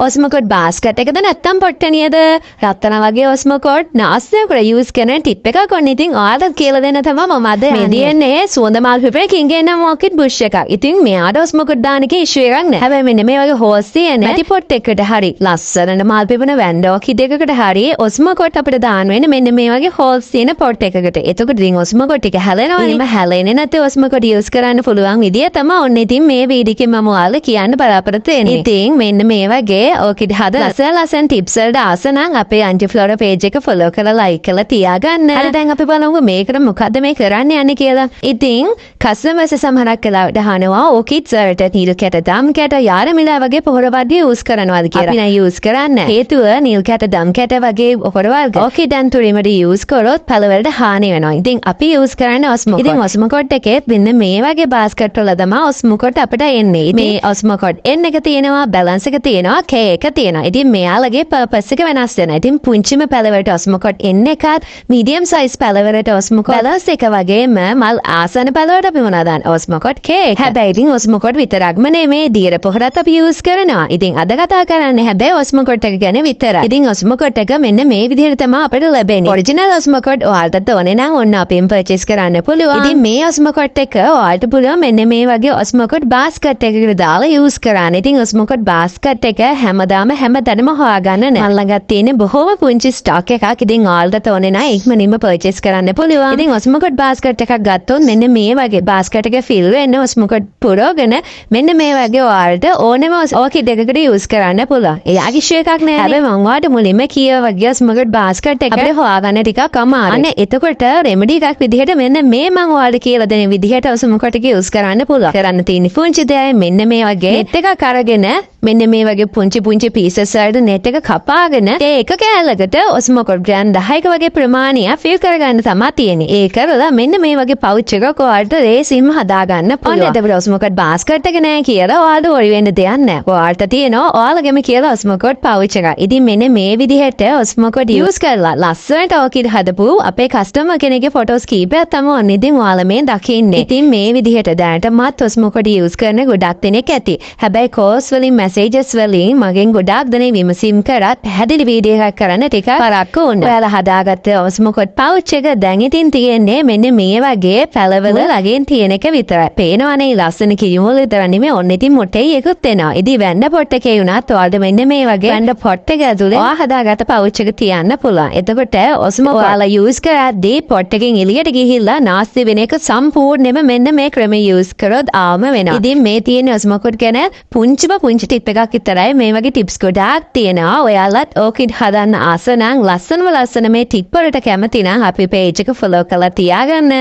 ඔස්මොකොට් basket එකද නැත්තම් පොට්ටනියද රත්තන වගේ ඔස්මොකොට් නාස්තියකට යූස් කරන ටිප් එකක් ඔන්න ඉතින් ඔයාලට කියලා දෙන්න තමයි මම අද මේ දියන්නේ සුවඳ මල් පිපරකින් ගෙන මොකෙට් බුෂ් එකක්. ඉතින් මෙයාට ඔස්මොකොට් දාන එකේ ඉෂුව එකක් නෑ. හැබැයි මෙන්න මේ වගේ හෝස් තියෙන නැටි පොට් එකකට හරි ලස්සනට මල් පිපෙන වැන්ඩෝක් හිටයකට හරි ඔස්මොකොට් අපිට දාන්න වෙන්නේ මෙන්න මේ වගේ හෝල්ස් තියෙන පොට් එකකට. එතකොට ඉතින් ඔස්මොකොට් ටික හැලෙනවා. එහෙම හැලෙන්නේ නැත්නම් ඔස්මොකොට් යූස් කරන්න පුළුවන් විදිය තමයි ඔන්න ඉතින් මේ වීඩියෝ එකෙන් මම ඔයාලට කියන්න බලාපොරොත්තු වෙන්නේ. ඉතින් මෙන්න මේ වගේ ඕකිඩ් හද ලස්සන ටිප්ස් වලට ආස නම් අපේ අන්ටි ෆ්ලෝරා පේජ් එක ෆලෝ කරලා ලයික් කරලා තියාගන්න. හරි දැන් අපි බලමු මේකට මොකද්ද මේ කරන්න යන්නේ කියලා. ඉතින් කස්ටමර්ස් සමහරක් වෙලාවට අහනවා ඕකිඩ්ස් වලට නිල් කැට දම් කැට යාරමිලා වගේ පොහොර වර්ගය යූස් කරනවාද කියලා. අපි නෑ යූස් කරන්නේ. හේතුව නිල් කැට දම් කැට වගේ පොහොර වර්ග ඕකිඩ්න් තුරිමට යූස් කරොත් පළ වලට හානි වෙනවා. ඉතින් අපි යූස් කරන්නේ ඔස්මොකොට්. ඉතින් ඔස්මොකොට් එකේ මෙන්න මේ වගේ බාස්කට් වල තමයි ඔස්මොකොට් අපිට එන්නේ. මේ ඔස්මොකොට් එන් එක තියෙනවා බැලන්ස් එක තියෙනවා K එක තියෙනවා. ඉතින් මෙයාලගේ පර්පස් එක වෙනස් වෙනවා. ඉතින් පුංචිම පැලවලට ඔස්මොකොට් එන් එකත් මීඩියම් සයිස් පැලවලට ඔස්මොකොට් බැලන්ස් එක වගේම මල් ආසන පැලවලට අපි මොනවද දාන්නේ ඔස්මොකොට් K එක. හැබැයි ඉතින් ඔස්මොකොට් විතරක්ම නෙමේ දියර පොහොරත් අපි යූස් කරනවා. ඉතින් අද කතා කරන්නේ හැබැයි ඔස්මොකොට් එක ගැන විතරයි. ඉතින් ඔස්මොකොට් එක මෙන්න මේ විදිහට තමයි අපිට ලැබෙන්නේ. ඔරිජිනල් ඔස්මොකොට් ඔයාලට ඕනේ නම් ඔන්න අපෙන් පර්චේස් කරන්න පුළුවන්. ඉතින් මේ ඔස්මොකොට් එක ඔයාලට පුළුවන් මෙන්න මේ වගේ ඔස්මොකොට් බාස්කට් එකකට දාලා යූස් කරන්න. ඉතින් ඔස්මොකොට් බාස්කට් එක හැමදාම හැමතැනම හොයාගන්න නෑ. මම ළඟ තියෙන බොහොම පුංචි ස්ටොක් එකක්. ඉතින් ඔයාලට ඕනේ නම් ඉක්මනින්ම පර්චේස් කරන්න පුළුවන්. ඉතින් ඔස්මොකොට් බාස්කට් එකක් ගත්තොත් මෙන්න මේ වගේ බාස්කට් එක ෆිල් වෙන්න ඔස්මොකොට් පුරවගෙන මෙන්න මේ වගේ ඔයාලට ඕනෙම ඕකිඩ් එකකට යූස් කරන්න පුළුවන්. එයාගේ ඉෂුව එකක් නෑ. හැබැයි මම ඔයාලට මුලින්ම කීවා වගේ ඔස්මොකොට් බාස්කට් එක අපිට හොයාගන්න ටිකක් අමාරුයි. අන්න එතකොට රෙමඩි එකක් විදිහට මෙන්න මේ මම ඔයාලට කියලා දෙන විදිහට ඔස්මොකොට් එක යූස් කරන්න පුළුවන්. කරන්න තියෙන පුංචි දෙයයි මෙන්න මේ වගේ නෙට් එකක් අරගෙන මෙන්න මේ වගේ පුංචි පීසස් වලට නෙට් එක කපාගෙන ඒක කෑල්ලකට ඔස්මොකොට් ග්‍රෑම් 10ක වගේ ප්‍රමාණයක් ෆිල් කරගන්න තමයි තියෙන්නේ. ඒ කරලා මෙන්න මේ වගේ පවුච් එකක් ඔයාලට රේසින්ම හදාගන්න පුළුවන්. ඔන්න එතකොට ඔස්මොකොට් බාස්කට් එක නෑ කියලා ඔයාලට worry වෙන්න දෙයක් නෑ. ඔයාලට තියෙනවා ඔයාලගෙම කියලා ඔස්මොකොට් පවුච් එකක්. ඉතින් මෙන්න මේ විදිහට ඔස්මොකොට් යූස් කරලා ලස්සනට ඕකිඩ් හදපු අපේ කස්ටමර් කෙනෙක්ගේ ෆොටෝස් කීපයක් තමයි ඔන්න ඉතින් ඔයාලා මේ දකින්නේ. ඉතින් මේ විදිහට දැනටමත් ඔස්මොකොට් යූස් කරන ගොඩක් දෙනෙක් ඇති. හැබැයි කෝස් වලින් මැසේජස් වලින් මගෙන් ගොඩාක් දෙනෙක් විමසීම් කරත් පැහැදිලි වීඩියෝ එකක් කරන්න ටිකක් පරක්කු වුණා. ඔයාලා හදාගත්ත ඔස්මොකොට් පවුච් එක දැන් ඉතින් තියෙන්නේ මෙන්න මේ වගේ පැලවල ළඟින් තියෙන එක විතරයි. පේනවනේ ලස්සන කිරිමුල් විතර නෙමෙයි ඔන්න ඉතින් මොටෙයි එකකුත් එනවා. ඉතින් වැන්ඩ පොට් එකේ වුණත් ඔයාලට මෙන්න මේ වගේ වැන්ඩ පොට් එක ඇතුලේ ඔයා හදාගත්ත පවුච් එක තියන්න පුළුවන්. එතකොට ඔස්මොකොට් ඔයාලා යූස් කරද්දී පොට් එකෙන් එළියට ගිහිල්ලා නාස්ති වෙන එක සම්පූර්ණයෙන්ම මෙන්න මේ ක්‍රමය යූස් කරොත් ආවම වෙනවා. ඉතින් මේ තියෙන ඔස්මොකොට් ගැන පුංචි ටිප් එකක් විතරයි. මේ වගේ ටිප්ස් ගොඩාක් තියෙනවා. ඔයාලත් ඕකිඩ් හදන්න ආස නම් ලස්සන මේ ටිප් වලට කැමති නම් අපි පේජ් එක ෆලෝ කරලා තියාගන්න.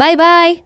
බයි බයි.